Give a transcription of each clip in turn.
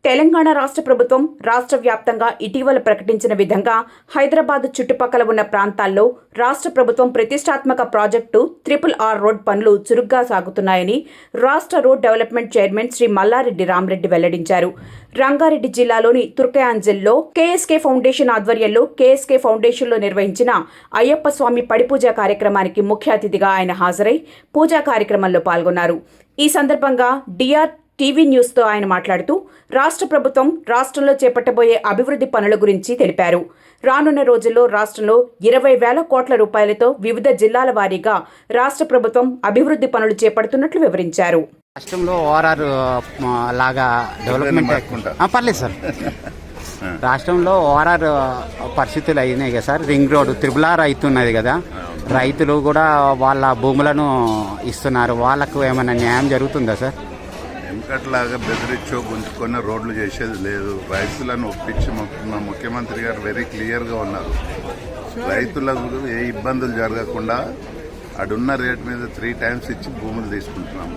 తెలంగాణ రాష్ట్ర ప్రభుత్వం రాష్ట్ర వ్యాప్తంగా ఇటీవల ప్రకటించిన విధంగా హైదరాబాద్ చుట్టుపక్కల ఉన్న ప్రాంతాల్లో రాష్ట్ర ప్రభుత్వం ప్రతిష్టాత్మక ప్రాజెక్టు RRR రోడ్ పనులు చురుగ్గా సాగుతున్నాయని రాష్ట్ర road development chairman Shri Mallareddy Ramareddy వెల్లడించారు. రంగారెడ్డి జిల్లాలోని తుర్కయాంజల్లో కేఎస్కే ఫౌండేషన్ ఆధ్వర్యంలో కేఎస్కే ఫౌండేషన్లో నిర్వహించిన అయ్యప్ప స్వామి పడిపూజ కార్యక్రమానికి ముఖ్య అతిథిగా ఆయన హాజరై పూజా కార్యక్రమంలో పాల్గొన్నారు. ఈ సందర్భంగా DR టీవీ న్యూస్తో ఆయన మాట్లాడుతూ రాష్ట్ర ప్రభుత్వం రాష్ట్రంలో చేపట్టబోయే అభివృద్ధి పనుల గురించి తెలిపారు. రానున్న రోజుల్లో రాష్ట్రంలో 20,000 కోట్ల రూపాయలతో వివిధ జిల్లాల వారీగా రాష్ట్ర ప్రభుత్వం అభివృద్ధి పనులు చేపడుతున్నట్లు వివరించారు. రాష్ట్రంలో ORR లాగా డెవలప్మెంట్ పర్లేదు సార్. రాష్ట్రంలో ORR పరిస్థితులు అయినాయి కదా సార్. రింగ్ రోడ్ RRR అవుతున్నది కదా, రైతులు కూడా వాళ్ళ భూములను ఇస్తున్నారు. వాళ్ళకు ఏమైనా న్యాయం జరుగుతుందా సార్? వెంకట్లాగా బెదిరించో గుంజుకొని రోడ్లు చేసేది లేదు. రైతులను ఒప్పించి మా ముఖ్యమంత్రి గారు వెరీ క్లియర్గా ఉన్నారు. రైతులకు ఏ ఇబ్బందులు జరగకుండా అడున్న రేట్ మీద 3 times ఇచ్చి భూములు తీసుకుంటున్నాము.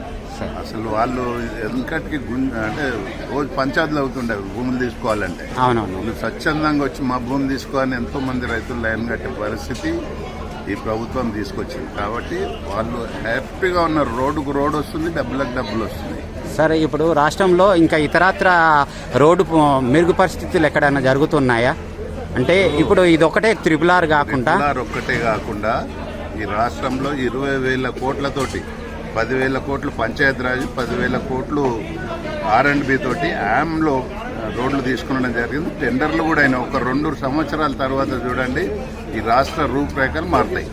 అసలు వాళ్ళు వెంకటికి అంటే రోజు పంచాయతీలు అవుతుండే భూములు తీసుకోవాలంటే. వీళ్ళు స్వచ్ఛందంగా వచ్చి మా భూమి తీసుకోవాలని ఎంతో మంది రైతులు లైన్ కట్టే పరిస్థితి ఈ ప్రభుత్వం తీసుకొచ్చింది. కాబట్టి వాళ్ళు హ్యాపీగా ఉన్నారు. రోడ్డుకు రోడ్ వస్తుంది, డబ్బులకు డబ్బులు వస్తుంది. సరే, ఇప్పుడు రాష్ట్రంలో ఇంకా ఇతరత్ర రోడ్డు మెరుగు పరిస్థితులు ఎక్కడైనా జరుగుతున్నాయా? అంటే ఇప్పుడు ఇది ఒకటే RRR కాకుండా ఒక్కటే కాకుండా ఈ రాష్ట్రంలో 20,000 కోట్లతోటి 10,000 కోట్లు పంచాయతీరాజ్, 10,000 కోట్లు R&B తోటి యామ్లో రోడ్లు తీసుకునడం జరిగింది. టెండర్లు కూడా అయినా ఒక 2 సంవత్సరాల తర్వాత చూడండి ఈ రాష్ట్ర రూపురేఖలు మారుతాయి.